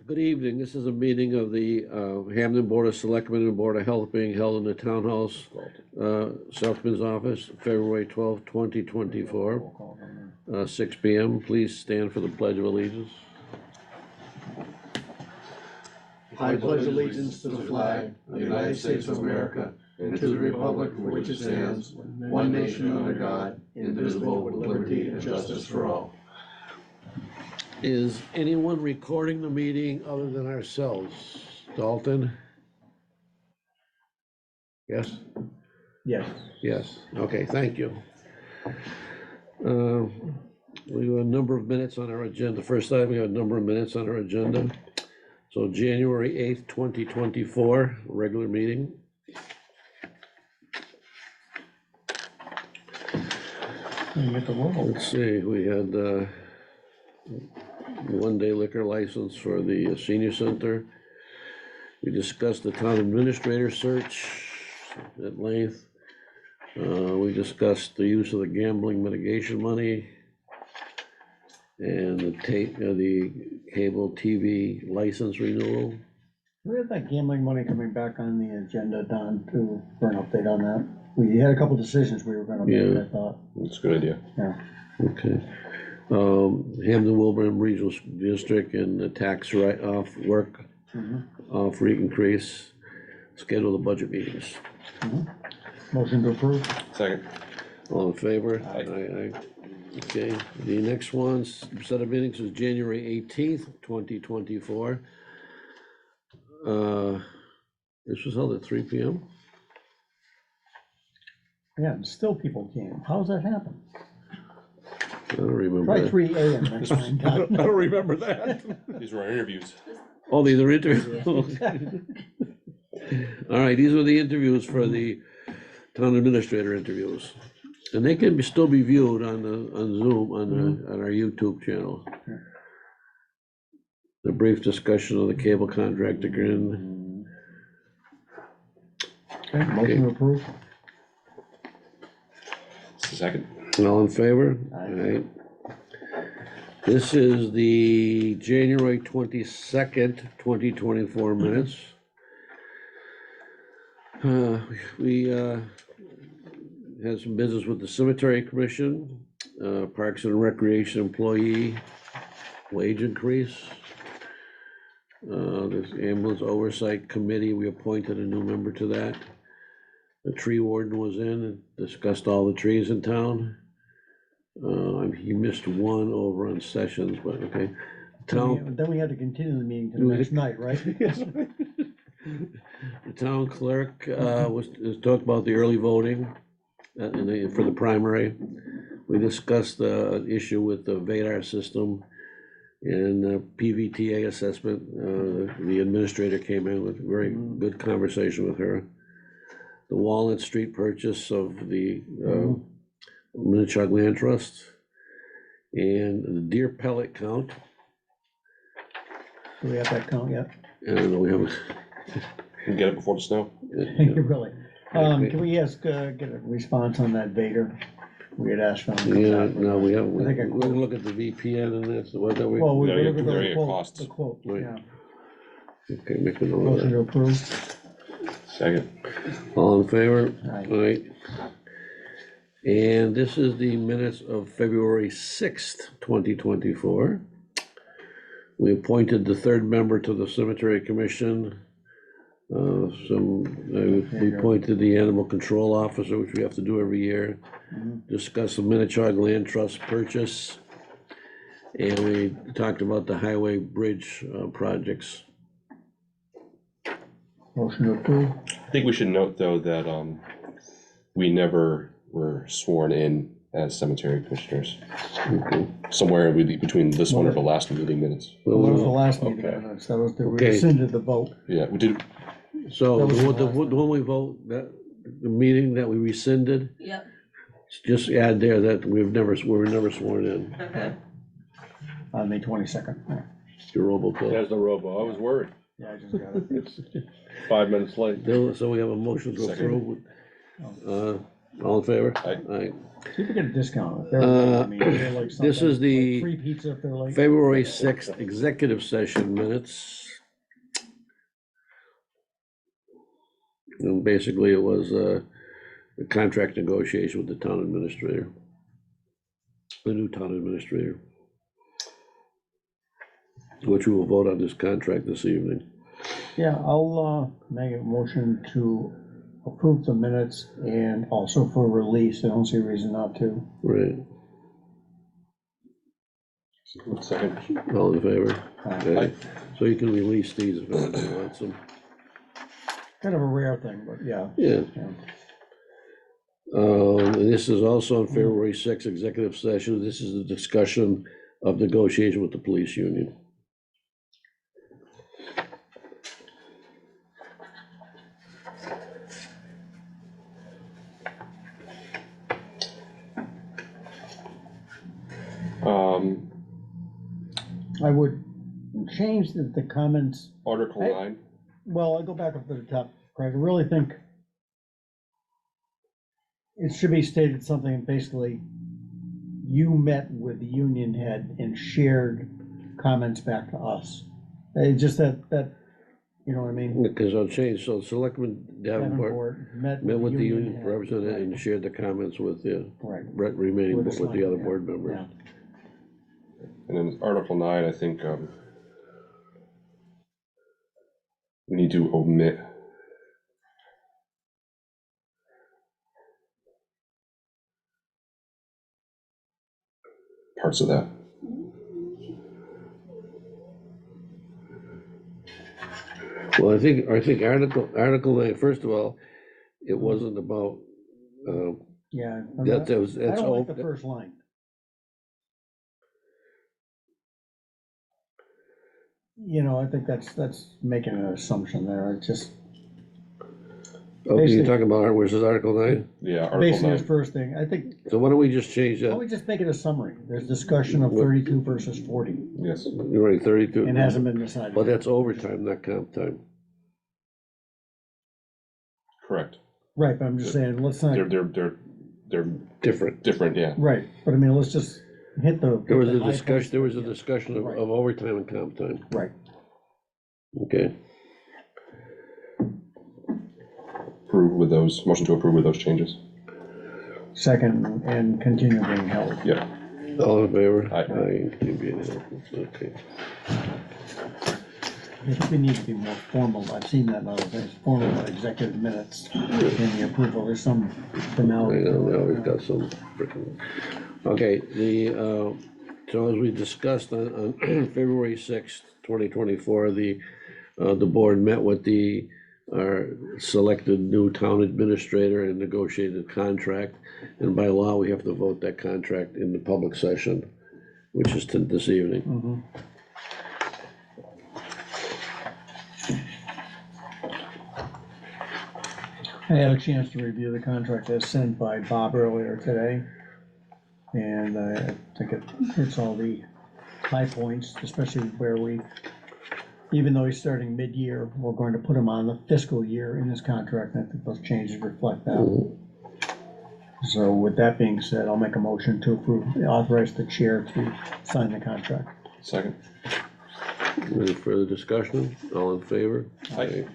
Good evening. This is a meeting of the Hampden Board of Selectmen and Board of Health being held in the Townhouse, Selectmen's Office, February 12th, 2024, 6 p.m. Please stand for the Pledge of Allegiance. I pledge allegiance to the flag of the United States of America and to the republic for which it stands, one nation under God, indivisible, with liberty and justice for all. Is anyone recording the meeting other than ourselves? Dalton? Yes? Yes. Yes. Okay, thank you. We have a number of minutes on our agenda. First item, we have a number of minutes on our agenda. So January 8th, 2024, regular meeting. Let's see, we had one-day liquor license for the senior center. We discussed the town administrator search at length. We discussed the use of the gambling mitigation money and the cable TV license renewal. We have that gambling money coming back on the agenda, Don, too, for an update on that. We had a couple decisions we were gonna make, Yeah. I thought. That's a good idea. Yeah. Okay. Hampden Wilbraham Regional District and the tax write-off work off rate increase, schedule the budget meetings. Motion to approve? Second. All in favor? Aye. Aye. Okay, the next one's set of meetings is January 18th, 2024. This was held at 3 p.m. Yeah, and still people came. How's that happen? I don't remember. Try that. 3 AM next time. I don't remember that. These were our interviews. Oh, these are interviews. All right, these were the interviews for the town administrator interviews. And they can still be viewed on Zoom, on our YouTube channel. The brief discussion of the cable contract agreement. Okay, motion to approve? Second. All in favor? Aye. Aye. This is the January 22nd, 2024 minutes. We had some business with the Cemetery Commission, Parks and Recreation employee wage increase. This ambulance oversight committee, we appointed a new member to that. The tree warden was in and discussed all the trees in town. He missed one over on Sessions, but okay. Then we had to continue the meeting to the next night, right? The town clerk was talked about the early voting for the primary. We discussed the issue with the Vadar system and the PVTA assessment. The administrator came in with a very good conversation with her. The Walnut Street purchase of the Minichog Land Trust and the deer pellet count. Do we have that count yet? I don't know, we haven't. Can we get it before the snow? Really? Can we ask, get a response on that Vader? We had asked them. Yeah, no, we haven't. I think I We'll look at the VPN and that's what that we. Well, we Yeah, look you at can vary the your quote, costs. the quote, Right. yeah. Okay, make a note of Motion that. to approve? Second. All in favor? Aye. Aye. And this is the minutes of February 6th, 2024. We appointed the third member to the Cemetery Commission. We appointed the Animal Control Officer, which we have to do every year. Discussed the Minichog Land Trust purchase. And we talked about the highway bridge projects. Motion to approve? I think we should note, though, that we never were sworn in as cemetery commissioners. Okay. Somewhere between this one or the last meeting minutes. Well, that was the last meeting, Okay. that was, we Okay. rescinded the vote. Yeah, we did. So That was the the last one. one we vote, the meeting that we rescinded, Yep, just add there that we were never sworn in. okay. On May 22nd. Your robocall. There's the robo, I was worried, Yeah, I just got it. it's 5 minutes late. So we have a motion to approve. All in favor? Aye. Aye. See if we get a discount if they're late. I mean, they're like something, This is the like free pizza if they're late. February 6th executive session minutes. And basically, it was a contract negotiation with the town administrator, the new town administrator, which we will vote on this contract this evening. Yeah, I'll make a motion to approve the minutes and also for release. I don't see a reason not to. Right, Second. all in favor? Aye. So you can release these if anybody wants them. Kind of a rare thing, but yeah. Yeah. Yeah. And this is also on February 6th executive session. This is the discussion of negotiation with the police union. I would change the comments. Article Hey. 9. Well, I'll go back up to the top, Craig. I really think it should be stated something basically, you met with the union head and shared comments back to us. It's just that, you know what I mean? Because I'll change, so Selectmen Davenport Davenport met with the union head. representative and shared the comments with the Right. remaining, With the with the other selectmen, board yeah, members. yeah. And then Article 9, I think we need to omit parts of that. Well, I think Article 9, first of all, it wasn't about, Yeah. that was, I that's don't like all, the first line. You know, I think that's making an assumption there. It's just okay, you're basically- talking about, where's this Article 9? Yeah, Article basically 9. his first thing. I think, So why don't we just change why that? don't we just make it a summary? There's discussion of 32 versus 40 Yes. You're right, 32. and hasn't been decided. But that's overtime, not comp time. Correct. Right, but I'm just saying, let's not, They're Different. different, yeah. right, but I mean, let's just hit the. There was hit a the high discussion, points there was a there, yeah. discussion of Right. overtime and comp time. Right, Okay, Motion to approve with those changes. second, and continue being held. Yeah. all in favor? Aye. Okay. I think we need to be more formal. I've seen that in other things, formal executive minutes in the approval. There's some I formality. know, now we've got some frickin', okay, so as we discussed on February 6th, 2024, the board met with our selected new town administrator and negotiated a contract. And by law, we have to vote that contract in the public session, which is this evening. Mhm. I had a chance to review the contract as sent by Bob earlier today. And I think it hits all the high points, especially where even though he's starting mid-year, we're going to put him on the fiscal year in his contract, and I think those changes reflect that. Mhm. So with that being said, I'll make a motion to authorize the chair to sign the contract. Second. Any further discussion? All in favor? Aye.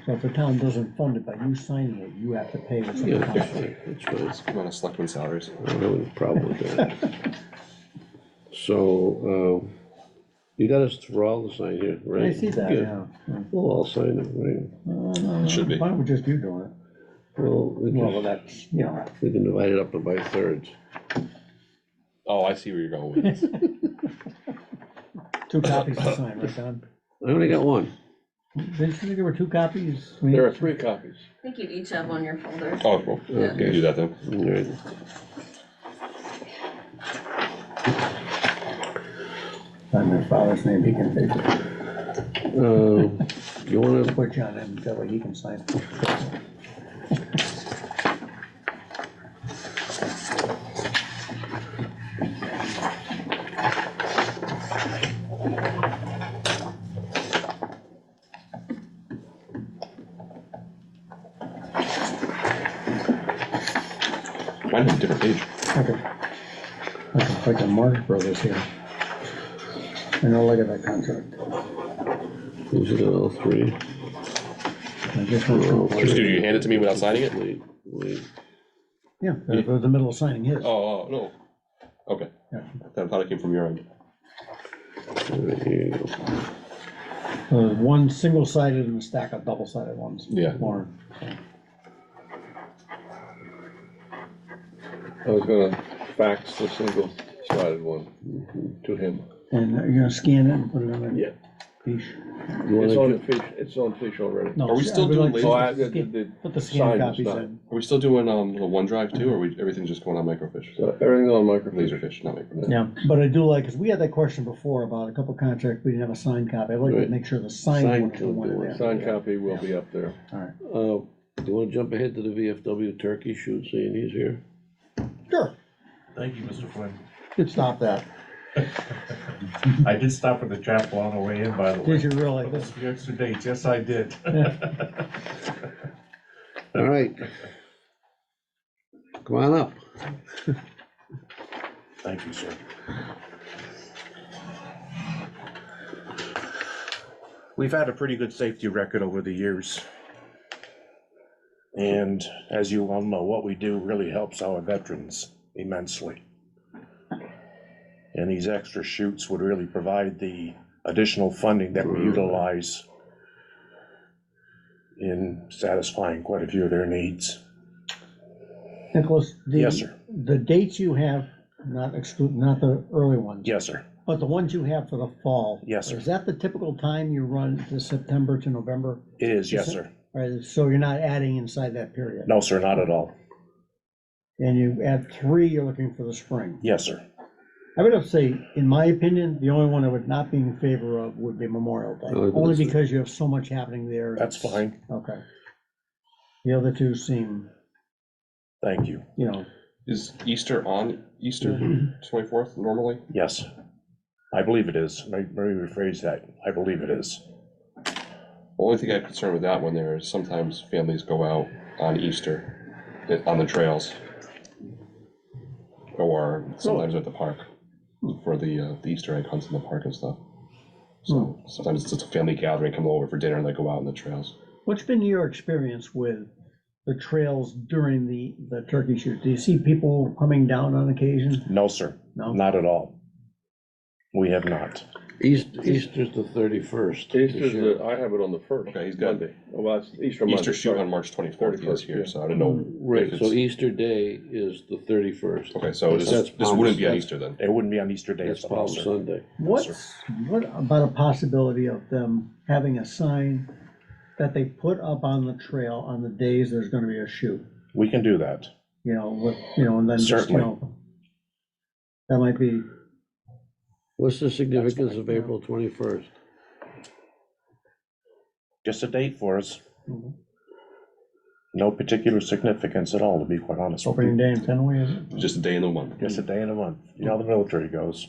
So if the town doesn't fund it by you signing it, you have to pay what's in Yeah, the that's contract. fine, that's fine. Come on, selectmen salaries. I don't have any problem with that. So, you got us for all to sign here, right? I see that, Good. yeah. We'll all sign it, right? No, Should be. Why don't we just you doing it? Well, Well, that's, you know, we can divide it up by thirds. Oh, I see where you're going with this. 2 copies to sign, right, Don? I only got one. Didn't you think there were 2 copies? There are 3 copies. I think you each have on your folder. Oh, well, you Yeah. can do that then. All right. Sign my father's name, he can take it. You wanna, Put John in, that way he can sign. like a Marx Brothers here. I know, look at that contract. These are all three. I just went through. Did you hand it to me without signing it? Wait. Yeah, it was the middle of signing his. Oh, no. Okay. Yeah. I thought it came from your end. Here you go. One single-sided and a stack of double-sided ones. Yeah. More. I was gonna fax the single-sided one to him. And you're gonna scan it and put it on the Yeah. fiche? You It's wanna on fish, it's on fish already. No, Are we still I would doing like laser- to Oh, I- scan- the Put the sign scanned is copies not. in. Are we still doing, the OneDrive too, or everything's just going on microfiche? So everything's on microfiche. Laserfish, not microfiche. Yeah, but I do like, because we had that question before about a couple contracts, we didn't have a signed copy. I'd like to Right. make sure the signed Signed one is the one in there. Signed copy will be up there. All right, You wanna jump ahead to the VFW turkey shoot, seeing he's here? sure, Thank you, Mr. Flynn. could stop that. I did stop at the chapel on the way in, by the way. Did you really? For the extra dates, yes, I did. All right. Come on up. Thank you, sir. We've had a pretty good safety record over the years. And as you all know, what we do really helps our veterans immensely. And these extra shoots would really provide the additional funding that we utilize in satisfying quite a few of their needs. Nicholas, Yes, sir. the dates you have, not the early ones. Yes, sir. But the ones you have for the fall. Yes, sir. Is that the typical time you run to September to November? It is, yes, sir. Right, so you're not adding inside that period? No, sir, not at all. And you add 3, you're looking for the spring? Yes, sir. I would have to say, in my opinion, the only one I would not be in favor of would be Memorial Day, Oh, only that's- because you have so much happening there. That's fine. Okay. The other two seem, Thank you. you know, Is Easter on Easter 24th normally? Yes, I believe it is. Let me rephrase that. I believe it is. The only thing I'm concerned with that one there is sometimes families go out on Easter on the trails. Or sometimes at the park for the Easter egg hunts in the park and stuff. So sometimes it's just a family gathering, come over for dinner and they go out on the trails. what's been your experience with the trails during the turkey shoot? Do you see people coming down on occasion? No, sir. No? Not at all. We have not. Easter's the 31st. Easter's, I have it on the first. Okay, he's got Monday. Well, that's Easter Monday. Easter shoot sorry. on March 24th, he is here, Yeah. so I don't know. Right, if so it's- Easter Day is the 31st. Okay, so That's this Palm- wouldn't be on that's- Easter then. It wouldn't be on Easter Day. That's at all, Palm sir. Sunday. What about a possibility of them having a sign that they put up on the trail on the days there's gonna be a shoot? We can do that. You know, and then just, Certainly. that might be, What's the significance of April 21st? Just a date for us. Mhm. No particular significance at all, to be quite honest with opening you. day in Fenway, is it? Just a day in the month. Just a day in a month. You know how the military goes.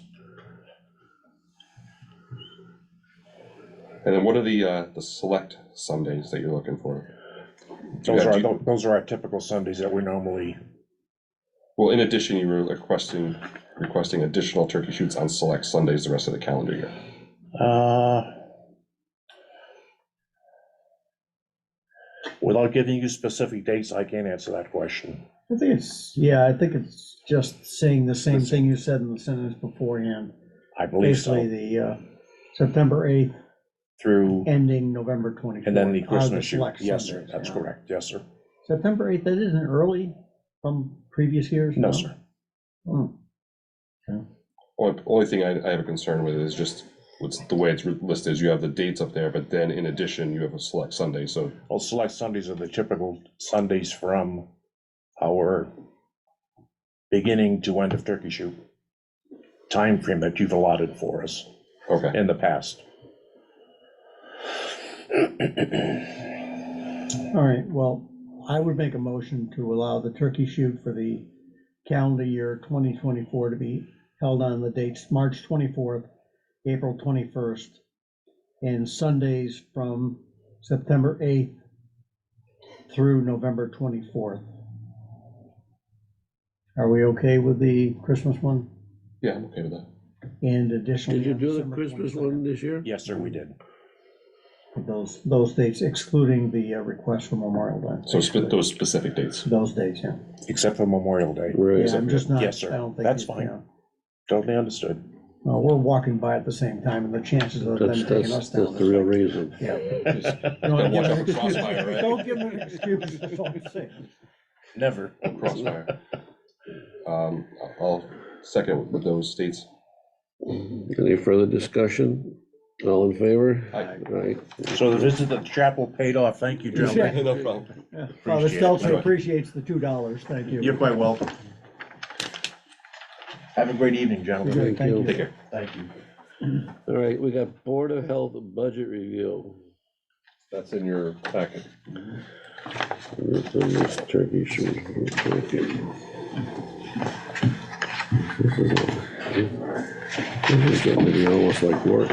And then what are the select Sundays that you're looking for? Those are our typical Sundays that we normally, Well, in addition, you were requesting additional turkey shoots on select Sundays the rest of the calendar year. without giving you specific dates, I can't answer that question. I think it's just saying the same thing you said in the sentence beforehand. I believe Basically, so. the September 8th, Through, ending November 24th. and then the are Christmas shoot. select Yes, sir. Sundays, That's yeah. correct. Yes, sir. September 8th, that isn't early from previous years? No, sir. Hmm. Only thing I have a concern with is just what's the way it's listed is you have the dates up there, but then in addition, you have a select Sunday, so. Well, select Sundays are the typical Sundays from our beginning to end of turkey shoot time frame that you've allotted for us Okay, in the past. All right, well, I would make a motion to allow the turkey shoot for the calendar year 2024 to be held on the dates March 24th, April 21st, and Sundays from September 8th through November 24th. Are we okay with the Christmas one? Yeah, I'm okay with that. And additionally. Did you on do the December Christmas 22nd. one this year? Yes, sir, we did. Those dates excluding the request for Memorial Day. So those specific dates. Those dates, yeah. Except for Memorial Day. Right. Yeah, I'm just not, Yes, sir. I don't think. That's it- fine. yeah. Totally understood. Well, we're walking by at the same time, and the chances of them taking us down. That's the real reason. Yeah. Gotta watch out for crossfire, right? Don't give them an excuse, that's all I'm saying. Never. Crossfire. I'll second with those states. Any further discussion? All in favor? Aye. Aye. So the visit to the chapel paid off. Thank you, gentlemen. No problem. Yeah. Father Appreciate it. Stelter appreciates the $2, thank you. You're quite welcome. Have a great evening, gentlemen. Good, thank you. Take care. Thank you. All right, we got Board of Health budget review. That's in your packet. It's on this turkey shoot. This is getting to be almost like work.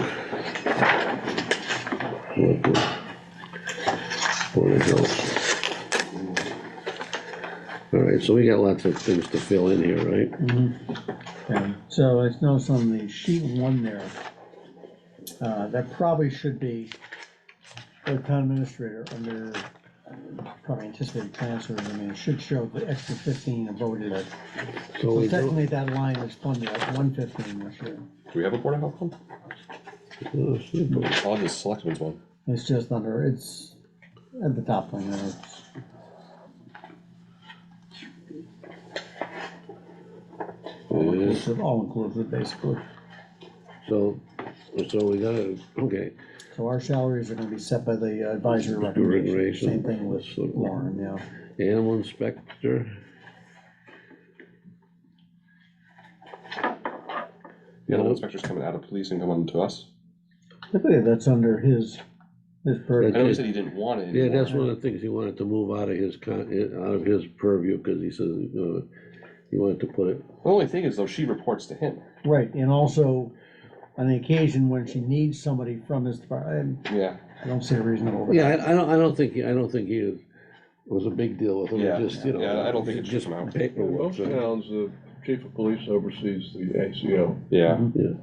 Board of Health. All right, so we got lots of things to fill in here, right? Okay, so I noticed on the sheet one there, that probably should be the town administrator under probably anticipated transfers. I mean, it should show the extra 15 voted. So So we don't, technically that line is funded at 115 this year. Do we have a Board of Health one? I'll have the Selectmen's one. It's just under, it's at the top line there. It's- All inclusive, basically. so we gotta, okay, So our salaries are gonna be set by the advisory recommendation. Recommendation. Same thing with Lauren, yeah. animal inspector. The animal inspector's coming out of police and coming to us. I believe that's under his purview. I know he said he didn't want it Yeah, anymore. that's one of the things he wanted to move out of his purview, because he says, he wanted to put it, The only thing is though, she reports to him. Right, and also on the occasion when she needs somebody from his department, Yeah. I don't see a reason to. yeah, I don't think he was a big deal with him, Yeah, just, you know. yeah, I don't think it should just come out. paperwork. Most towns, the chief of police oversees the ACO. Yeah. Yeah.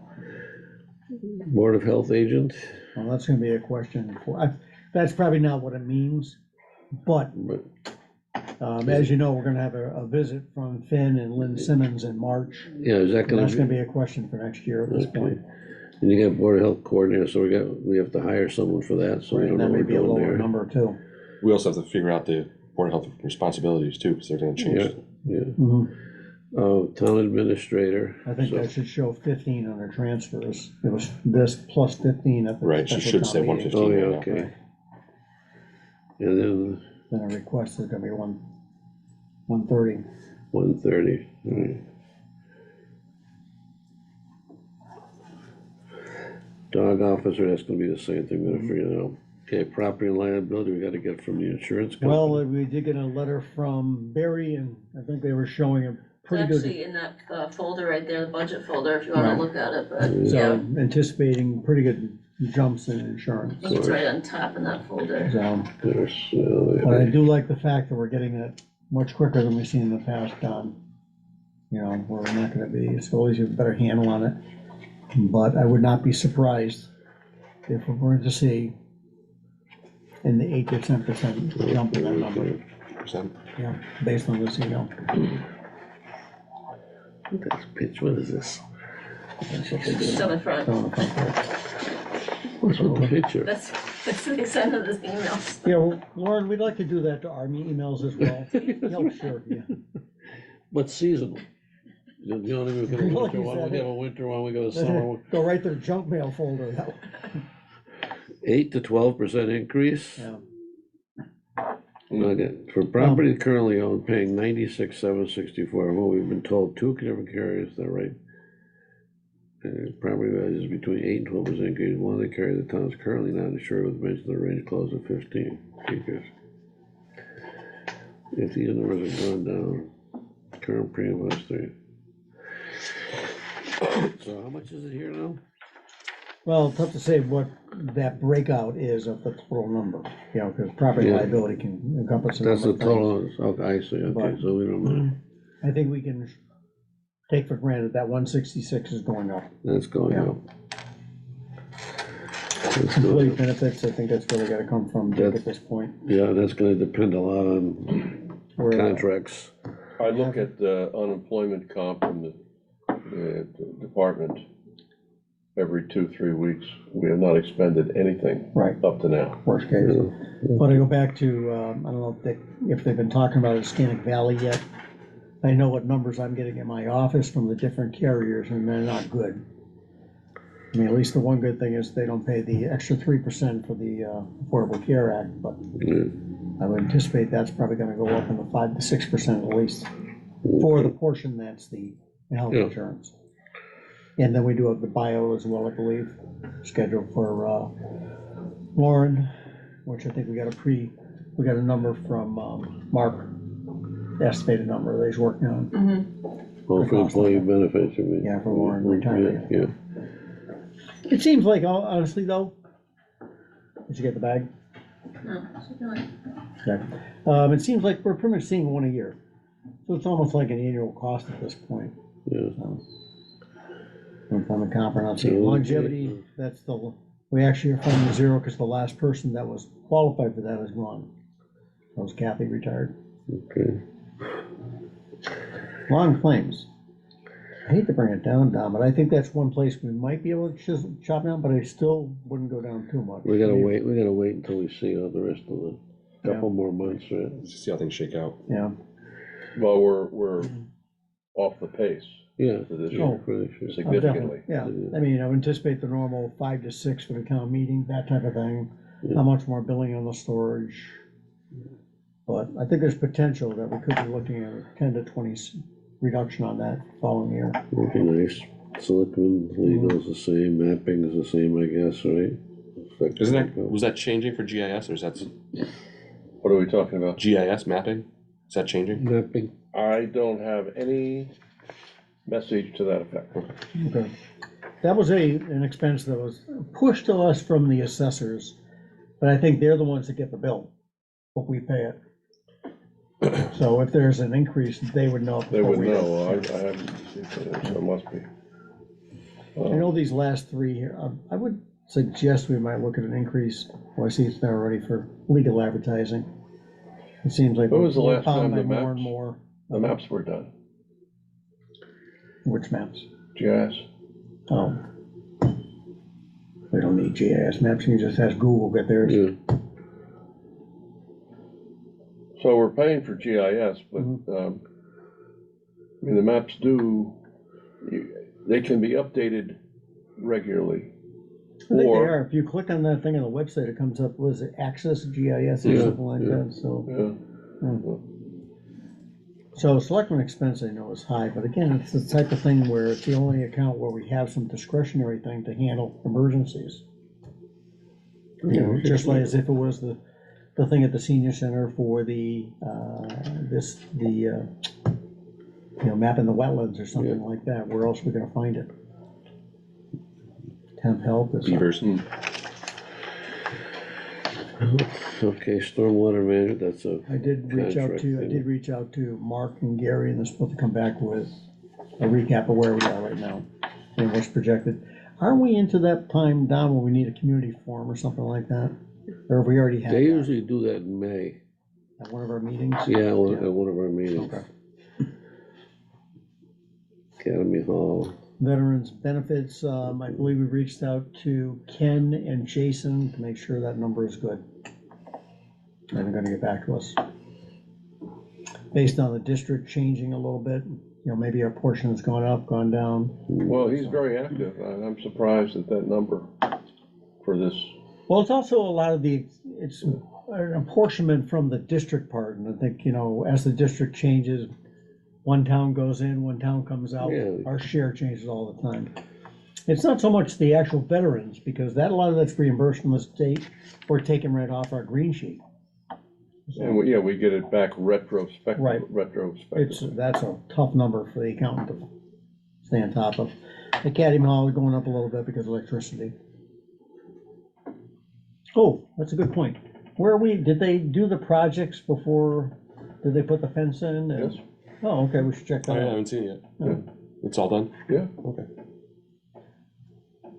Board of Health agent, Well, that's gonna be a question for, that's probably not what it means, but, but, as you know, we're gonna have a visit from Finn and Lynn Simmons in March. yeah, is that And gonna that's gonna be? be a question for next year at this Okay. point. And you got Board of Health coordinator, so we have to hire someone for that, so we Right, don't know that what may we're be a doing lower there. number too. We also have to figure out the Board of Health responsibilities too, because they're gonna Yeah, change. yeah. Mhm. Town administrator. I think so- that should show 15 under transfers. It was this plus 15 at the. Right, she special should town say meeting. 115. Oh, yeah, right now. okay. Right. And then Then a request is gonna be 130. 130, all right. Dog officer, that's gonna be the same thing, we're gonna figure it out. Okay, property and liability, we gotta get from the insurance company. Well, we did get a letter from Barry, and I think they were showing a It's pretty actually good, in that folder right there, the budget folder, if you wanna Right. look at it, but so yeah, anticipating pretty good jumps in insurance. I think it's right on top in that folder. So, There's, but I do like the fact that we're getting it much quicker than we've seen in the past, Don. You know, we're not gonna be, it's always a better handle on it. But I would not be surprised if we're going to see in the 8 to 10% jump in that number, 50%. yeah, based on this email. That's pitch, what is this? It's on the front. So on the front page. What's with the picture? That's what they sent in this email. Yeah, well, Lauren, we'd like to do that to our emails as well. Yeah, sure, yeah. But seasonal. You know what I mean, we got a Like winter you one, said. we have a winter one, we got a summer one. Go right to the junk mail folder, that 8 to 12% increase. yeah. Okay, for property currently owned, paying 96,764, well, we've been told two different carriers, they're right. Property values between 8 and 12% increase, one of the carriers the town is currently not insured with mention the range close at 15 acres. If these numbers have gone down, current premium was 3. So how much is it here now? Well, tough to say what that breakout is of the total number, you know, because property Yeah. liability can encompass a That's number the of things. total, okay, I see, okay, But- so we don't know. I think we can take for granted that 166 is going up. That's going Yeah. up. That's Employee going up. benefits, I think that's where they gotta come from, Dick, at this point. Yeah, that's gonna depend a lot on Where- contracts. I look at the unemployment comp in the department every 2-3 weeks. We have not expended anything Right, up to now. worst case. But I go back to, I don't know if they've been talking about Hispanic Valley yet. I know what numbers I'm getting in my office from the different carriers, and they're not good. I mean, at least the one good thing is they don't pay the extra 3% for the Affordable Care Act, but Yeah. I would anticipate that's probably gonna go up in the 5 to 6% at least, for the portion that's the health Yeah. insurance. And then we do have the bio as well, I believe, scheduled for Lauren, which I think we got a number from Mark, the estimated number that he's working on. Well, for employee benefits, I mean. Yeah, for Warren retirement. Yeah. It seems like, honestly though, did you get the bag? No, she's doing. Okay. It seems like we're pretty much seeing one a year, so it's almost like an annual cost at this point. Yeah. So, employment comp, we're not seeing longevity, we actually are finding zero, because the last person that was qualified for that is gone. That was Kathy, retired. Okay. Long claims. I hate to bring it down, Don, but I think that's one place we might be able to chop down, but I still wouldn't go down too much. We gotta wait until we see how the rest of the, couple more months, right? Just see how things shake out. Yeah, Well, we're off the pace Yeah. for this Oh. year For this year. oh, significantly. definitely, yeah. I mean, I would anticipate the normal 5 to 6 for the town meeting, that type of thing. Yeah. How much more billing on the storage? But I think there's potential that we could be looking at a 10 to 20 reduction on that following year. Would be nice. Selectmen, legal's the same, mapping is the same, I guess, right? Was that changing for GIS, or is that What are we talking about? GIS mapping? Is that changing? Mapping, I don't have any message to that effect. Okay. That was an expense that was pushed to us from the assessors, but I think they're the ones that get the bill, but we pay it. So if there's an increase, they would know. They would before we do. know, I haven't seen it, so it must be. I know these last three here, I would suggest we might look at an increase. Well, I see it's now ready for legal advertising. It seems like. When was the we're last bound time by the more and maps- more. The maps were done, Which maps? GIS. Oh. We don't need GIS maps, you can just ask Google, get theirs. yeah, So we're paying for GIS, but, Mm-hmm. I mean, the maps they can be updated regularly. I think they Or- are, if you click on that thing on the website, it comes up, was it Access GIS or Yeah, something like yeah. that, so. Yeah, So selectmen expense I know is high, but again, it's the type of thing where it's the only account where we have some discretionary thing to handle emergencies. You know, just like as if it was the thing at the senior center for the, mapping the wetlands or something Yeah. like that, where else are we gonna find it? Temp help is. Beavers. okay, stormwater management, that's a, I did reach out to Mark and Gary, and they're supposed to come back with a recap of where we are right now and what's projected. Aren't we into that time, Don, where we need a community forum or something like that? Or have we already had they that usually do that in May, at one of our meetings? yeah, at Yeah. one of our meetings. Okay. Uh, Academy Hall, Veterans benefits, I believe we reached out to Ken and Jason to make sure that number is good. And they're gonna get back to us. Based on the district changing a little bit, maybe our portion has gone up, gone down. well, he's very active, and I'm surprised at that number for this. Well, it's also a lot of it's an apportionment from the district part, and I think, as the district changes, one town goes in, one town comes out, Yeah. our share changes all the time. It's not so much the actual veterans, because a lot of that's reimbursed from the state, or taken right off our green sheet. And we get it back retrospective. Right. Retrospective. That's a tough number for the accountant to stay on top of. Academy Hall is going up a little bit because of electricity. Oh, that's a good point. Where are we, did they do the projects before, did they put the fence in? Yes. Oh, okay, we should check Oh, that yeah, I out. haven't seen it yet. It's all done? Yeah. Okay.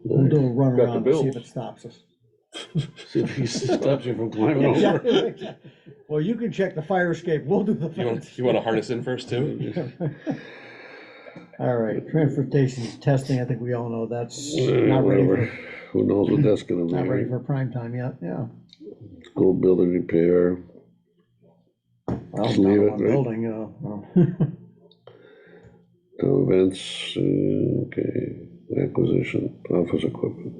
We'll do a run Got the around and see if bills. it stops us. See if he stops you from climbing over. Exactly. Well, you can check the fire escape, we'll do the fence. You want to harness in first too? All right, transportation testing, I think we all know that's not ready Whatever. for, Who knows what that's gonna be, not ready right? for prime time yet, yeah. School building repair, Well, Just leave not it, one right? building, well. town events, okay, acquisition, office equipment.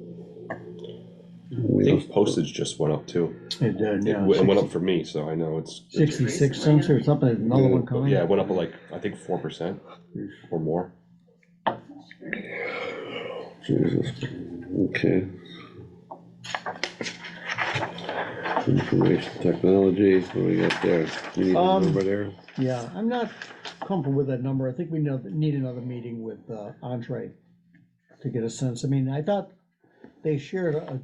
I think postage just went up too. It did, yeah. It went up for me, so I know it's. 66 cents or something, another one coming. Yeah, it went up like, I think 4% or more. Jesus, okay. Information technology, what do we got there? You need a number there? Yeah, I'm not comfortable with that number. I think we need another meeting with Entree to get a sense. I mean, I thought they shared a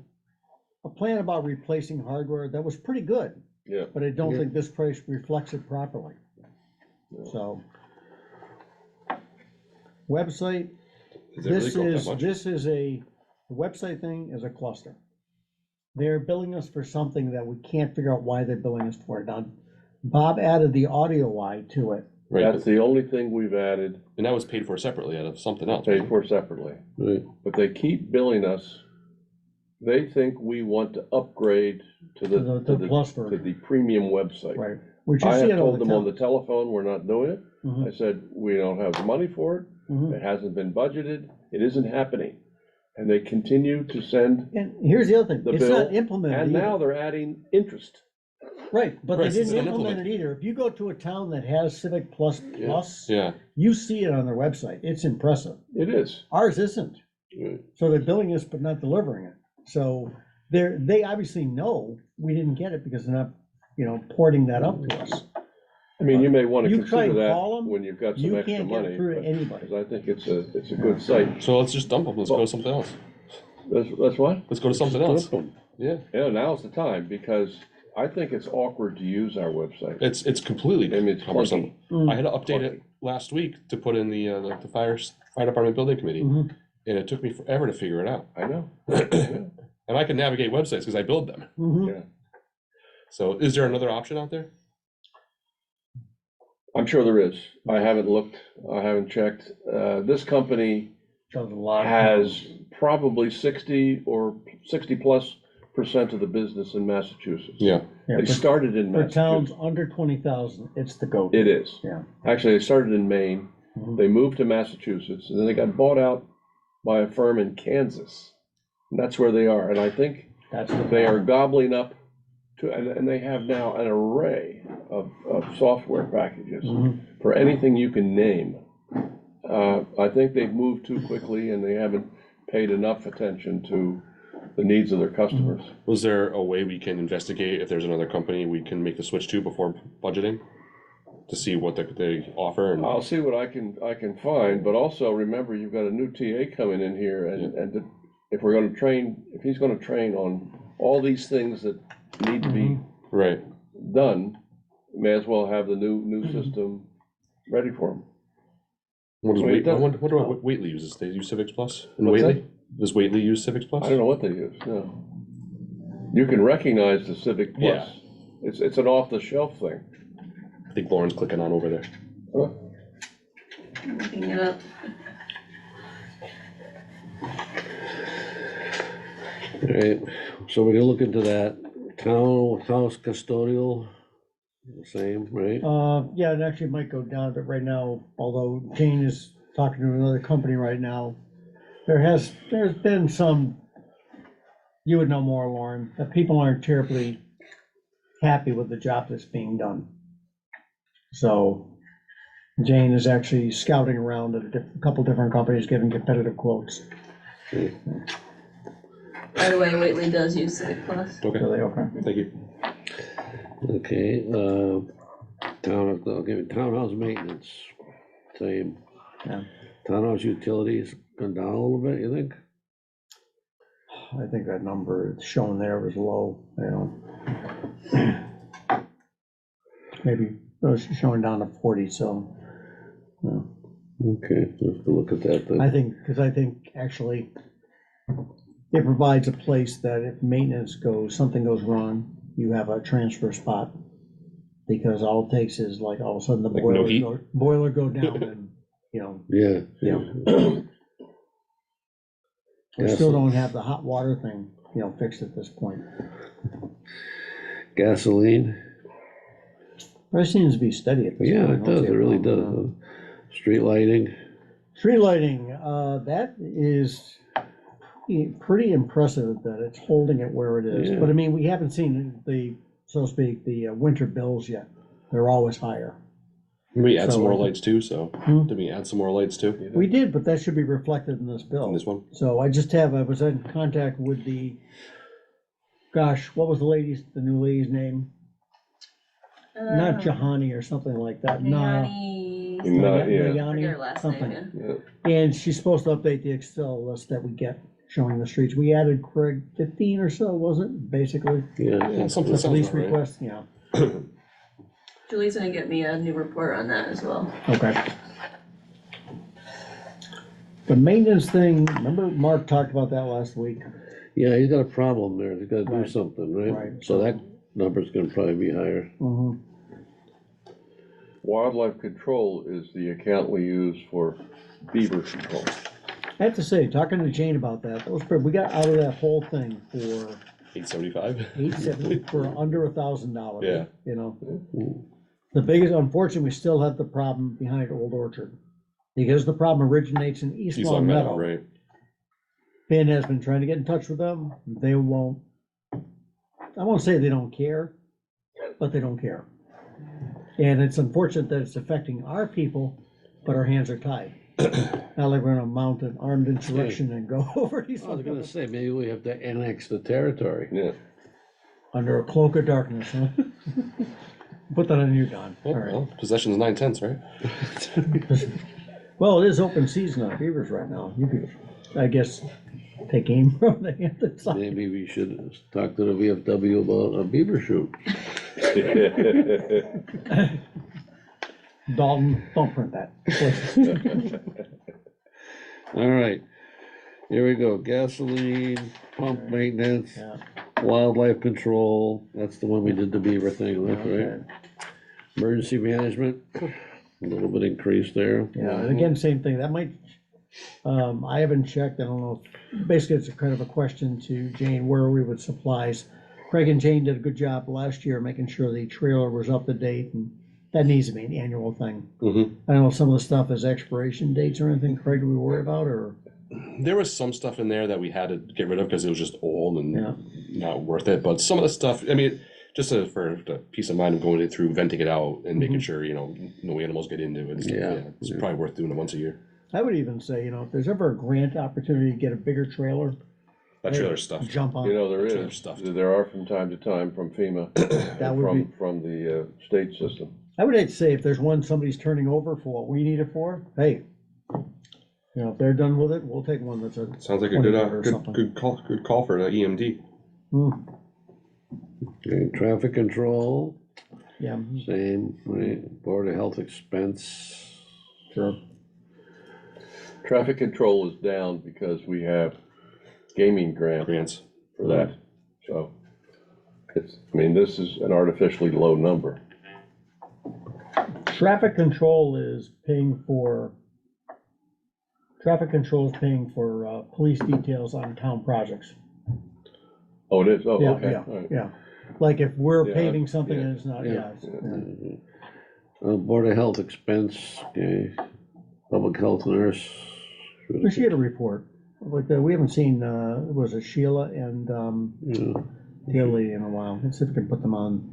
plan about replacing hardware that was pretty good, Yeah. but I don't Yeah. think this price reflects it properly. So. Website, Is it really this go up that is, much? the website thing is a cluster. They're billing us for something that we can't figure out why they're billing us for. Now, Bob added the audio eye to it. Right, That's the only thing we've added, and that was paid for separately out of something else. paid for separately. Right, But they keep billing us. They think we want to upgrade to the, To the plus to version, the premium website. right, which you I see have it all told the them on the time. telephone, we're not doing it. Mhm, I said, we don't have the money for it. mhm. It hasn't been budgeted. It isn't happening. And they continue to send, And here's the other thing, The it's not bill, implemented and now either. they're adding interest. Right, but they Right, it's didn't not implement it either. If you go to a town that has Civic Plus Yeah. Plus, Yeah, you see it on their website. It's impressive. It is. Ours isn't. Right. So they're billing us but not delivering it. So they obviously know we didn't get it because they're not, porting that up to us. I mean, you may want to You try consider and that call 'em, when you've got some You extra can't get money. it through to but- anybody. 'cause I think it's a good site. so let's just dump them, let's go to something else. That's what? Let's go to something else. Yeah, Yeah, now's the time, because I think it's awkward to use our website. it's completely I mean, it's cumbersome. Mm. I had to update it last week to put in the fire department building committee, Mhm. and it took me forever to figure it out. I know. And I can navigate websites because I build them. Mhm. Yeah. So is there another option out there? I'm sure there is. I haven't looked, I haven't checked. This company Does a lot. has probably 60+% of the business in Massachusetts. Yeah. Yeah, They started in for towns Massachusetts. under 20,000, it's the go-to. It is. Yeah. Actually, they started in Maine. Mhm. They moved to Massachusetts, and then they got bought out by a firm in Kansas. And that's where they are. And I think That's the they are problem. gobbling up and they have now an array of software packages Mhm. for anything you can name. I think they've moved too quickly and they haven't paid enough attention to the needs of their customers. Was there a way we can investigate if there's another company we can make the switch to before budgeting? To see what they offer and, I'll see what I can find, but also remember, you've got a new TA coming in here and if we're gonna train, if he's gonna train on all these things that need to be right, done, may as well have the new system ready for him. what does Wait, Wait, that- what do Whately uses? They use Civics Plus? And What's Whately? Does Whately use Civics Plus? I don't know what they use, no. You can recognize the Civic Plus. It's an off-the-shelf thing. I think Lauren's clicking on over there. Huh? Looking it up. Alright, so we're gonna look into that. House custodial, the same, right? Yeah, it actually might go down, but right now, although Jane is talking to another company right now, there's been some, you would know more, Lauren, that people aren't terribly happy with the job that's being done. So Jane is actually scouting around at a couple different companies, giving competitive quotes. By the way, Whately does use Civic Plus. So Okay, they, okay. thank you. Okay, townhouse maintenance, same. Yeah. Townhouse utilities gone down a little bit, you think? I think that number shown there was low, Maybe it was showing down to 40, so, Okay, we'll have to look at that then. I think actually it provides a place that if maintenance goes, something goes wrong, you have a transfer spot. Because all it takes is like all of a sudden the Like no heat? boiler go down and, you know, Yeah, yeah. we still don't have the hot water thing, you know, fixed at this point. Gasoline, But it seems to be steady at this point. yeah, I it don't does, see it a really problem. does. Street lighting, Street lighting, that is pretty impressive that it's holding it where it is. Yeah. But I mean, we haven't seen the, so to speak, the winter bills yet. They're always higher. We add So some more I think- lights too, so, Hmm? did we add some more lights too? We did, but that should be reflected in this bill. In this one? So I was in contact with what was the new lady's name? Not Jahani or something like that. Nayani, Not, yeah, Nayani, forget her last something. name, yeah. And she's supposed to update the Excel list that we get showing the streets. We added, Craig, 15 or so, was it, basically? yeah. Yeah, something The sounds police about right. request, yeah. Julie's gonna get me a new report on that as well. Okay. The maintenance thing, remember Mark talked about that last week? Yeah, he's got a problem there, he's gotta do Right. something, right? Right. So that number's gonna probably be higher. Mhm. Wildlife control is the account we use for beaver control. I have to say, talking to Jane about that, we got out of that whole thing for 875? 870, for under $1,000. Yeah. You know, the biggest, unfortunately, we still have the problem behind Old Orchard. Because the problem originates in East East Long Long Meadow, Meadow. right? Ben has been trying to get in touch with them, they won't, I won't say they don't care, but they don't care. And it's unfortunate that it's affecting our people, but our hands are tied. Not like we're gonna mount an armed insurrection and go over East I was Long gonna Meadow say, maybe we have to annex the territory. Yeah, under a cloak of darkness, huh? Put that on you, Don. All right. Well, possession's 9/10, right? Well, it is open season on beavers right now. You could, I guess, take aim from the Hampton side. Maybe we should talk to the VFW about a beaver shoot. Dalton, don't print that. please. All right, here we go, gasoline, pump maintenance, Yeah, wildlife control, that's the one we did the beaver thing with, right? okay. Emergency management, a little bit increase there. Yeah, and again, same thing, that might, I haven't checked, I don't know, basically, it's a kind of a question to Jane, where are we with supplies? Craig and Jane did a good job last year, making sure the trailer was up to date, and that needs to be an annual thing. Mm-hmm. I don't know if some of the stuff is expiration dates or anything, Craig, do we worry about, or? There was some stuff in there that we had to get rid of because it was just old and Yeah. not worth it. But some of the stuff, I mean, just for the peace of mind of going through, venting it out and making sure, no animals get into it and stuff. Yeah. Yeah, it's probably worth doing it once a year. I would even say, if there's ever a grant opportunity to get a bigger trailer, That trailer's stuff. jump on. you know, there Trailer is, stuff. there are from time to time from FEMA, That would be, from the state system. I would hate to say if there's one somebody's turning over for what we need it for, hey, if they're done with it, we'll take one that's a, Sounds like a 20 good, or something. good call for the EMD. Okay, traffic control, yeah, same, right, Board of Health expense. sure. Traffic control is down because we have gaming grants for that, so this is an artificially low number. Traffic control is paying for police details on town projects. Oh, it is, oh, Yeah, okay, yeah, all right. yeah. Like if we're Yeah, paving something yeah, and it's not, yeah, yeah. Board of Health expense, okay, public health nurse. We should get a report. Like, we haven't seen, was it Sheila and, Yeah, the other lady in a while. Let's see if we can put them on.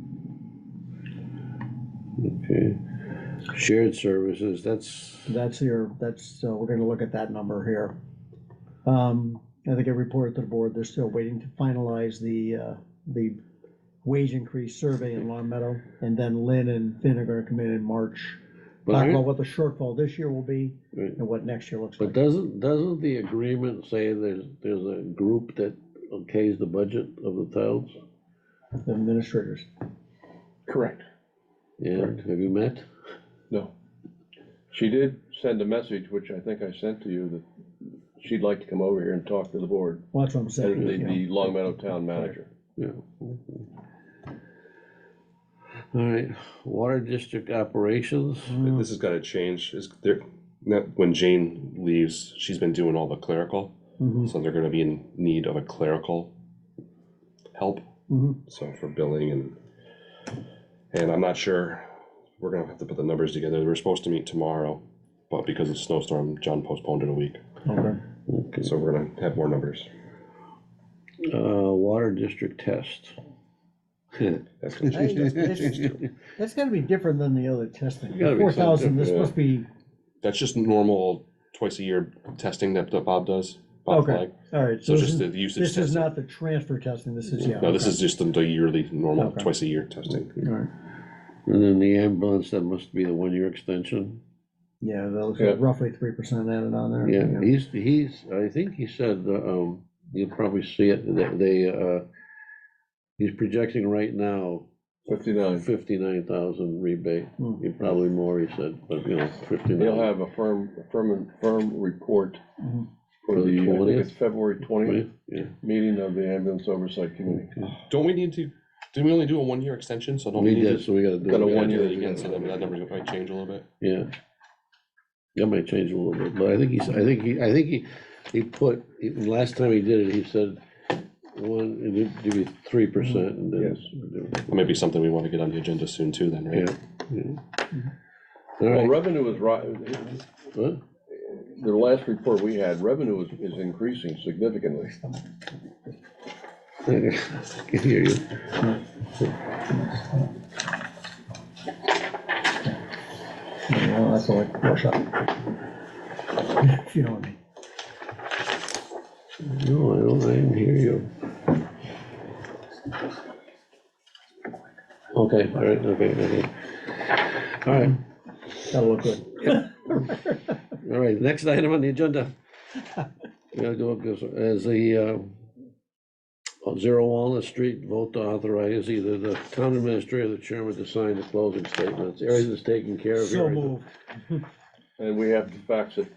okay, shared services, So we're gonna look at that number here. I think I reported to the board, they're still waiting to finalize the wage increase survey in Long Meadow. And then Lynn and Finn are gonna come in March, But talk aren't- about what the shortfall this year will be right. and what next year looks But like. doesn't the agreement say there's a group that okays the budget of the towns? The administrators. Correct. Yeah, have you met? No. She did send a message, which I think I sent to you, that she'd like to come over here and talk to the board, Well, that's what I'm saying. and you know. the Long Meadow Town Manager. Yeah. All right, water district operations. This has gotta change, is there, when Jane leaves, she's been doing all the clerical, Mhm. so they're gonna be in need of a clerical help. Mhm. So for billing and I'm not sure, we're gonna have to put the numbers together. We're supposed to meet tomorrow, but because of the snowstorm, John postponed it a week. Okay. Okay. So we're gonna have more numbers. Water district test. That's gonna Hey, change. That's gotta be different than the other testing. Gotta be 4,000, this something, must be, That's just normal twice a year testing that Bob does. Bob okay, Flagg. all right. So this just is- the usage This is testing. not the transfer testing, this is, yeah. No, this okay. is just the yearly, normal, Okay. twice a year testing. All right, And then the ambulance, that must be the 1-year extension. yeah, those Yeah. are roughly 3% added on there. Yeah, he's, I think he said, you'll probably see it, he's projecting right now 59. 59,000 rebate. Hmm. Probably more, he said, but 59. He'll have a firm report Mhm. for the, I think 20th? it's February 20th Yeah. meeting of the ambulance oversight committee. Don't we need to, did we only do a 1-year extension? So don't we We need did, to? so we gotta do. Got a we gotta 1 do year it Again, so again. that number might change a little bit. Yeah. That might change a little bit, but I think he put, last time he did it, he said, it'd be 3%, and then. Yes. It might be something we want to get on the agenda soon too then, right? Yeah, yeah. All Well, right, revenue is right, what? the last report we had, revenue is increasing significantly. I can hear you. Yeah, that's like workshop. If you know what I mean. No, I didn't hear you. Okay, all right, okay. All right, That'll look good. all right, next item on the agenda. We gotta do it as the, on 0 Walnut Street, vote to authorize either the town administrator or the chairman to sign the closing statements. Everything's taken care of. So here. moved. And we have to fax it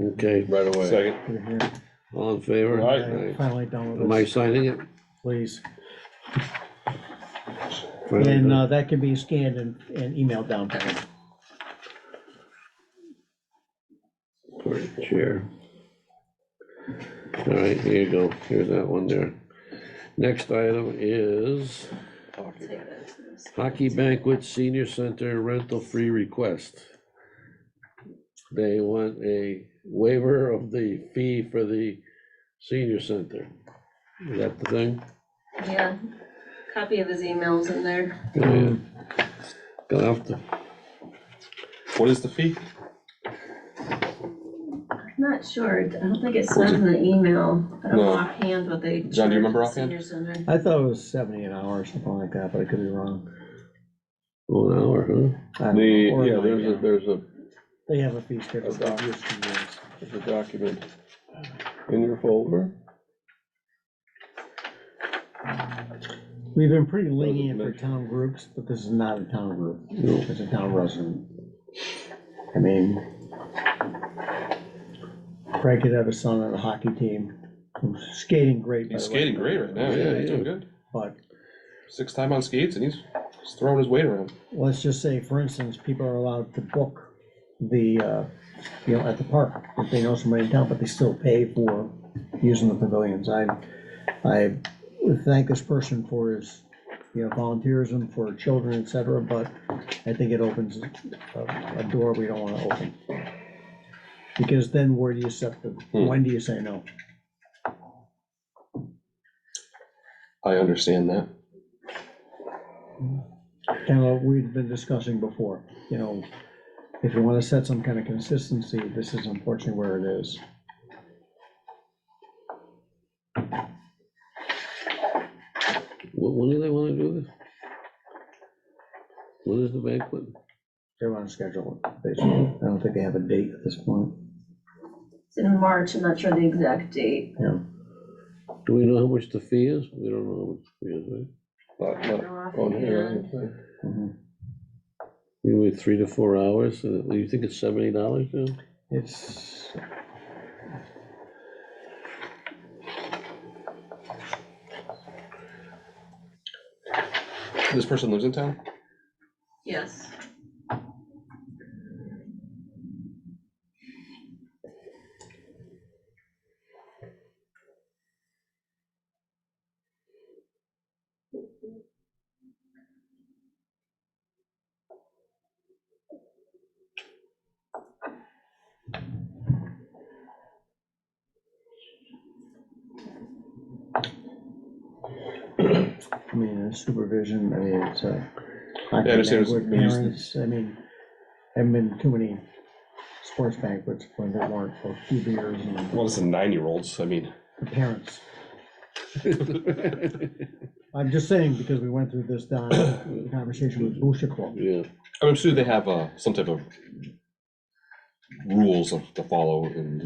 Okay, right away. Second. We're here. all in favor? Aye. Aye. Finally done with Am I this, signing it? please. Finally And done. that can be scanned and emailed down to him. For the chair. All right, here you go, here's that one there. Next item is Take this. hockey banquet senior center rental free request. They want a waiver of the fee for the senior center. Is that the thing? Yeah, copy of his emails in there. Yeah. Gonna have to, What is the fee? I'm not sure, I don't think it says in the email, I don't know No. offhand what they. John, do you remember charge the offhand? senior center. I thought it was 70 an hour or something like that, but I could be wrong. 1 hour, huh? I don't know, or Yeah, like, there's a They have a fee schedule. A doc. they've used for years. There's a document in your folder. We've been pretty lenient for town groups, but this is not a town group, it's a town resident. I mean, Craig could have a son on a hockey team, who's skating great. by He's the way, skating great right now. Yeah, Yeah, he's yeah. doing good. But 6th time on skates and he's throwing his weight around. let's just say, for instance, people are allowed to book the, at the park, if they know somebody in town, but they still pay for using the pavilions. I thank this person for his, volunteerism for children, et cetera, but I think it opens a door we don't wanna open. Because then where do you set the, when do you say no? I understand that. Kind of what we've been discussing before, if you wanna set some kind of consistency, this is unfortunately where it is. When do they wanna do this? When is the banquet? They wanna schedule it, basically. I don't think they have a date at this point, It's in March, I'm not sure the exact date. Do we know how much the fee is? We don't know how much the fee is, right? Not on here, I don't think. Mhm. Maybe 3 to 4 hours, you think it's $70 now? It's, This person lives in town? Yes. I mean, supervision, I mean, it's, I I understand it's with used- parents, I mean, haven't been too many sports banquets when there weren't for a few beers and Well, it's the 9-year-olds, I mean. the parents. I'm just saying, because we went through this down in the conversation with Booster Club. Yeah, I'm sure they have some type of rules to follow and,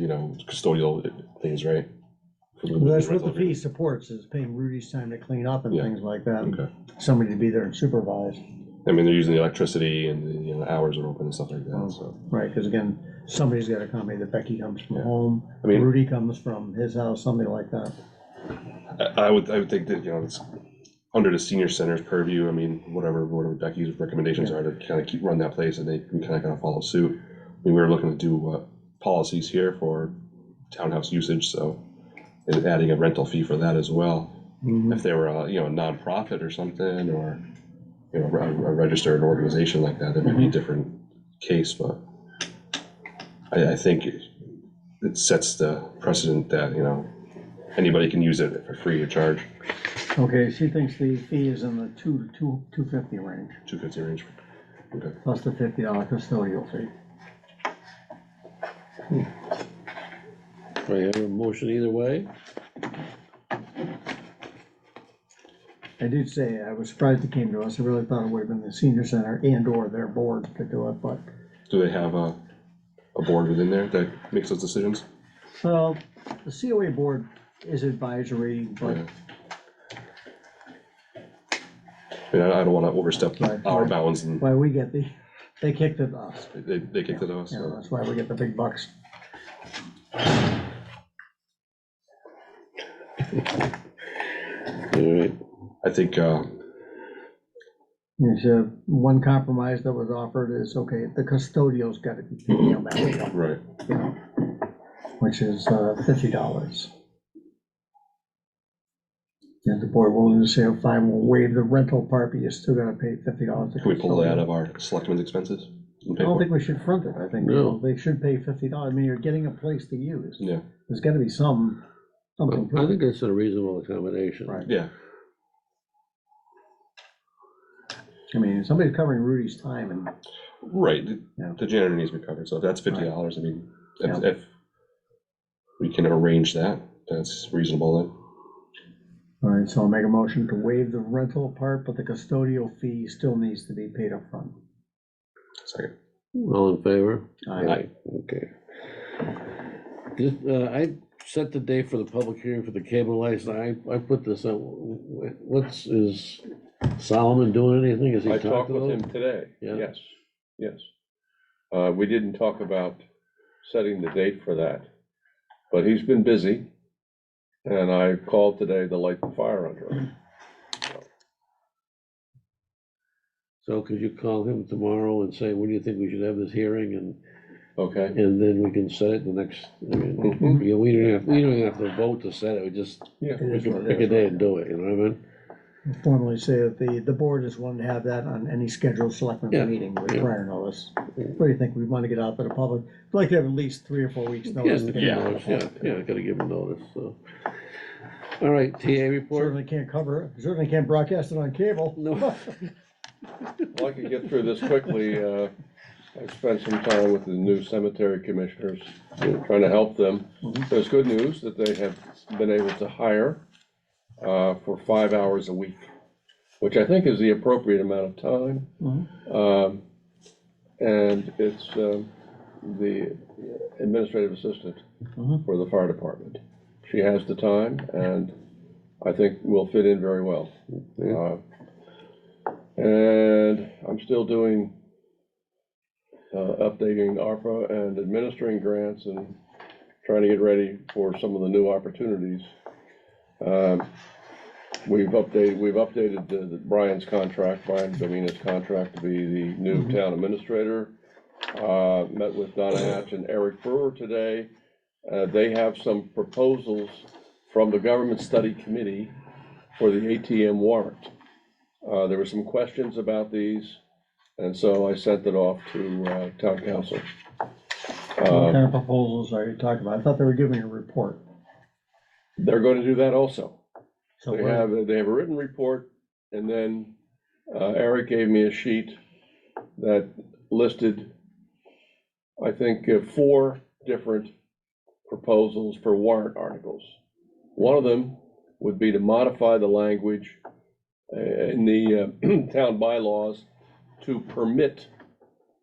custodial things, right? For Well, that's what the rental fee supports, is paying Rudy's time to clean up and Yeah. things like that. Okay. Somebody to be there and supervise, I mean, they're using the electricity and the hours are open and stuff like that, so. right, because again, somebody's got to come, either Becky comes from Yeah. home, I mean- Rudy comes from his house, something like that. I would think that, it's under the senior center's purview. I mean, whatever Becky's recommendations are to kind of run that place, and they can kind of follow suit. I mean, we were looking to do policies here for townhouse usage, so, and adding a rental fee for that as well. If they were a nonprofit or something, or, a registered organization like that, it might be a different case, but I think it sets the precedent that, anybody can use it for free of charge, Okay, she thinks the fee is in the $250 range, $250 range. Okay. plus the $50 custodial fee. I have a motion either way. I did say, I was surprised it came to us, I really thought it would have been the senior center and or their board to do it, but, Do they have a board within there that makes those decisions? well, the COA board is advisory, but Yeah. I mean, I don't wanna overstep Right, our right. bounds, and why we get they kicked it to us, they kicked it to us, you know, so. that's why we get the big bucks. All right, I think, There's one compromise that was offered is, okay, the custodial's gotta be paid on that way up, right, you know, which is $50. And the board willing to say, oh, fine, we'll waive the rental part, but you're still gonna pay $50. can we pull that out of our selectmen's expenses? And I pay don't for it? think we should front it, I think, No. they should pay $50, I mean, you're getting a place to use, Yeah, there's gotta be something to I it. think that's a reasonable accommodation. Right. yeah, I mean, somebody's covering Rudy's time and, right, Yeah. the janitor needs to be covered, so if that's $50, I mean, Yeah. if we can arrange that, that's reasonable then. all right, so I'll make a motion to waive the rental part, but the custodial fee still needs to be paid up front. Second. All in favor? Aye. Okay. I set the date for the public hearing for the cable license, I put this on, is Solomon doing anything? Has he I talked talked to with them? him today, Yeah. yes. We didn't talk about setting the date for that, but he's been busy, and I called today to light the fire under him. So could you call him tomorrow and say, when do you think we should have this hearing, Okay, and then we can set it the next, I mean, Mhm. yeah, we don't even have to vote to set it, we just yeah, It is what it pick a is, day right? and do it, you know what I mean? Formally say that the board is willing to have that on any scheduled Yeah, selectmen's meeting with yeah. prior notice. What do you think, we want to get out to the public, we'd like to have at least 3 or 4 weeks notice to get it out to the public. Yeah, gotta give them notice, so. All right, TA report? Certainly can't cover it, certainly can't broadcast it on cable. No. well, I can get through this quickly. I spent some time with the new cemetery commissioners, trying to help them. There's good news that they have been able to hire for 5 hours a week, which I think is the appropriate amount of time. Mhm. And it's the administrative assistant Mhm. for the fire department. She has the time, and I think will fit in very well. And I'm still doing updating ARPA and administering grants and trying to get ready for some of the new opportunities. We've updated Brian's contract, Brian Domina's contract to be the new town administrator. Met with Donna Hatch and Eric Brewer today. They have some proposals from the Government Study Committee for the ATM warrant. There were some questions about these, and so I sent it off to town council. What kind of proposals are you talking about? I thought they were giving a report. They're going to do that also. So They what- have a written report, and then Eric gave me a sheet that listed, I think, 4 different proposals for warrant articles. One of them would be to modify the language in the town bylaws to permit,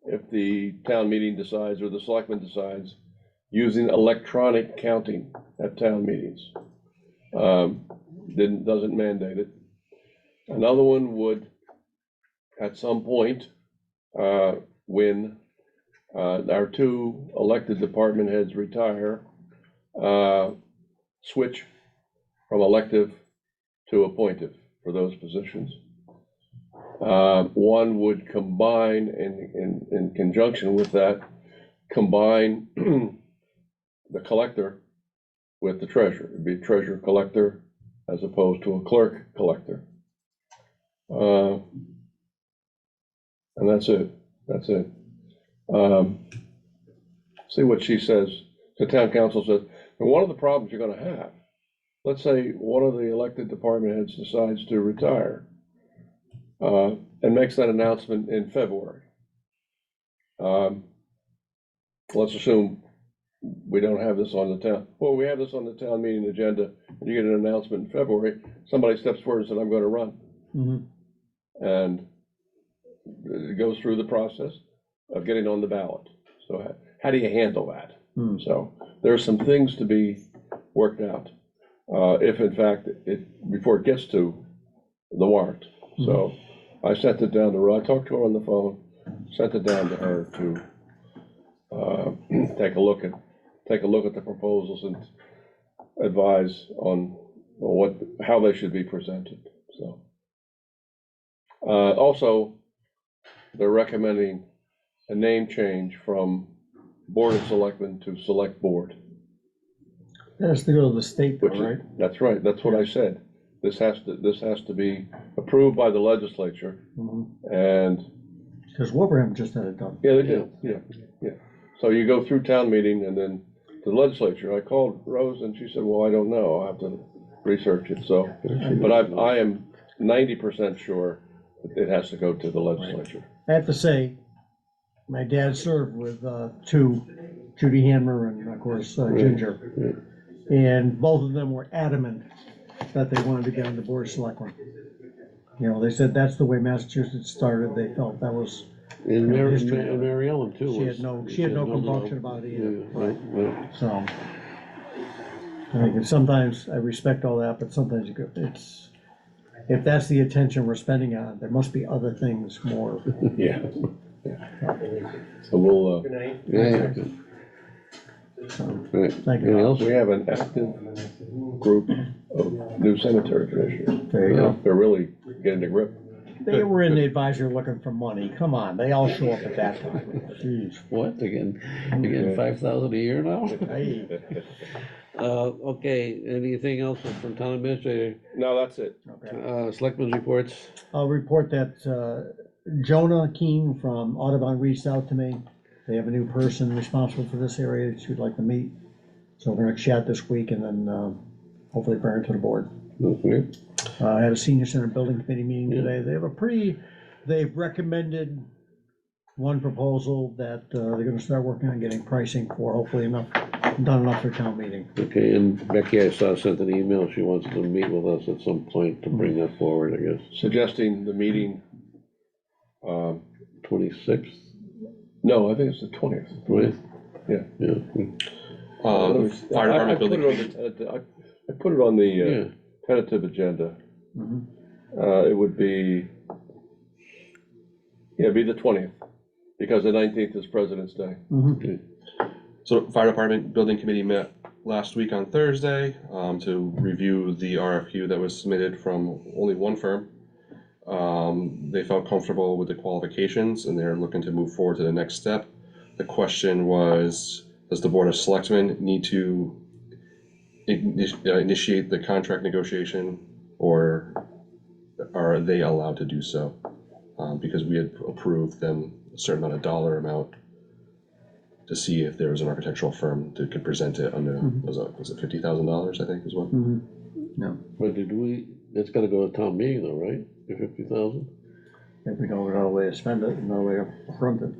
if the town meeting decides or the selectmen decides, using electronic counting at town meetings. Doesn't mandate it. Another one would, at some point, when our 2 elected department heads retire, switch from elective to appointive for those positions. One would combine, in conjunction with that, combine the collector with the treasurer. It'd be treasurer collector as opposed to a clerk collector. And that's it. See what she says. The town council says, and one of the problems you're gonna have, let's say one of the elected department heads decides to retire, and makes that announcement in February. Let's assume we don't have this on the town, well, we have this on the town meeting agenda, and you get an announcement in February, somebody steps forward and says, I'm gonna run. Mhm. And it goes through the process of getting on the ballot. So how do you handle that? So there's some things to be worked out, if in fact, before it gets to the warrant. So I sent it down to her, I talked to her on the phone, sent it down to her to take a look at the proposals and advise on how they should be presented, so. Also, they're recommending a name change from Board of Selectmen to Select Board. That has to go to the state though, Which is, right? that's right, that's what I said. This has to be approved by the legislature, and, Because Wilbraham just had it done. yeah, they did, yeah. So you go through town meeting and then to the legislature. I called Rose and she said, well, I don't know, I'll have to research it, so. But I am 90% sure that it has to go to the legislature. I have to say, my dad served with 2, Judy Hammer and of course Ginger. And both of them were adamant that they wanted to get on the Board of Selectmen. You know, they said that's the way Massachusetts started. They felt that was, And Mary history of it. Mary Ellen too. she had no compunction about it either. Right. So. I think sometimes I respect all that, but sometimes it's, if that's the attention we're spending on it, there must be other things more. Yeah. So we'll, Yeah. So, Right. thank Anything you. else? we have an active group of new cemetery commissioners. There you go. They're really getting a grip. They were in the advisory looking for money. Come on, they all show up at that time. Jeez. What, again, 5,000 a year now? Hey. Okay, anything else from town administrator? No, that's it. Okay. Selectmen's reports? I'll report that Jonah Keene from Audubon reached out to me. They have a new person responsible for this area that she'd like to meet. So we're gonna chat this week and then hopefully bring it to the board. Okay. I had a senior center building committee meeting today. They have they've recommended one proposal that they're gonna start working on getting pricing for, hopefully done enough for town meeting. Okay, and Becky, I saw, sent an email, she wants to meet with us at some point to bring that forward, I guess. Suggesting the meeting, 26th, no, I think it's the 20th. right? Yeah. Yeah. Fire department building committee. I put it on the Yeah. tentative agenda. Mhm. It would be, yeah, it'd be the 20th, because the 19th is President's Day. Mhm. So fire department building committee met last week on Thursday, to review the RFQ that was submitted from only one firm. They felt comfortable with the qualifications and they're looking to move forward to the next step. The question was, does the Board of Selectmen need to initiate the contract negotiation, or are they allowed to do so? Because we had approved them a certain amount of dollar amount to see if there was an architectural firm that could present it under, was it $50,000, I think is what? But it's gotta go to town meeting though, right? The 50,000? If we don't have another way to spend it, another way to fund it.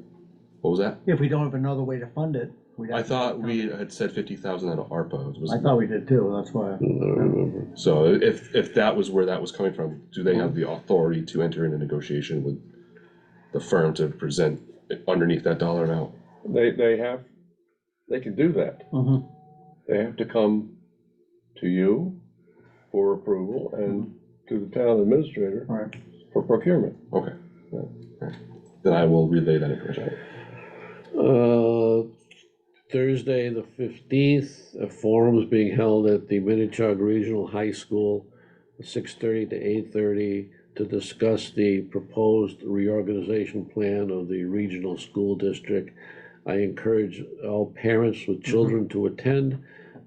What was that? If we don't have another way to fund it, we'd have I to- thought we had said 50,000 out of ARPA. I thought we did too, that's why. I don't remember. So if that was where that was coming from, do they have the authority to enter into negotiation with the firm to present underneath that dollar amount? They can do that. Mhm. They have to come to you for approval and to the town administrator Right. for procurement. Okay. Then I will relay that information. Thursday, the 15th, a forum is being held at the Minichog Regional High School, 6:30 to 8:30, to discuss the proposed reorganization plan of the regional school district. I encourage all parents with children to attend.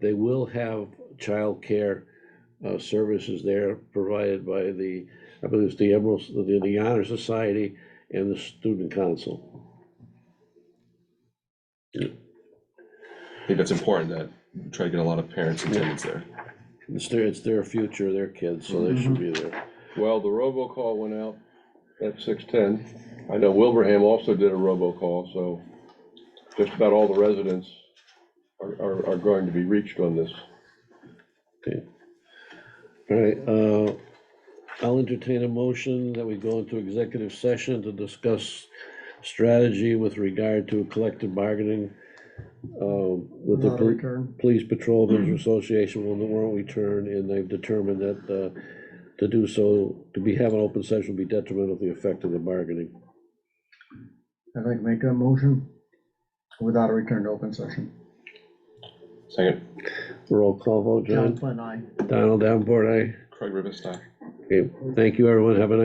They will have childcare services there provided by I believe it's the Honor Society and the Student Council. I think that's important that we try to get a lot of parents in attendance there. It's their future, their kids, so they should be there. Well, the robocall went out at 6:10. I know Wilbraham also did a robocall, so just about all the residents are going to be reached on this. Okay. All right, I'll entertain a motion that we go into executive session to discuss strategy with regard to collective bargaining with the Not a return. Police Patrolmen's Association will warrant return, and they've determined that to do so, have an open session will be detrimental to the effect of the bargaining. I'd like to make a motion without a return to open session. Second, Roll call vote, John John? Flynn, aye. Donald Davenport, aye. Craig Rivers, aye. Okay, thank you, everyone, have a nice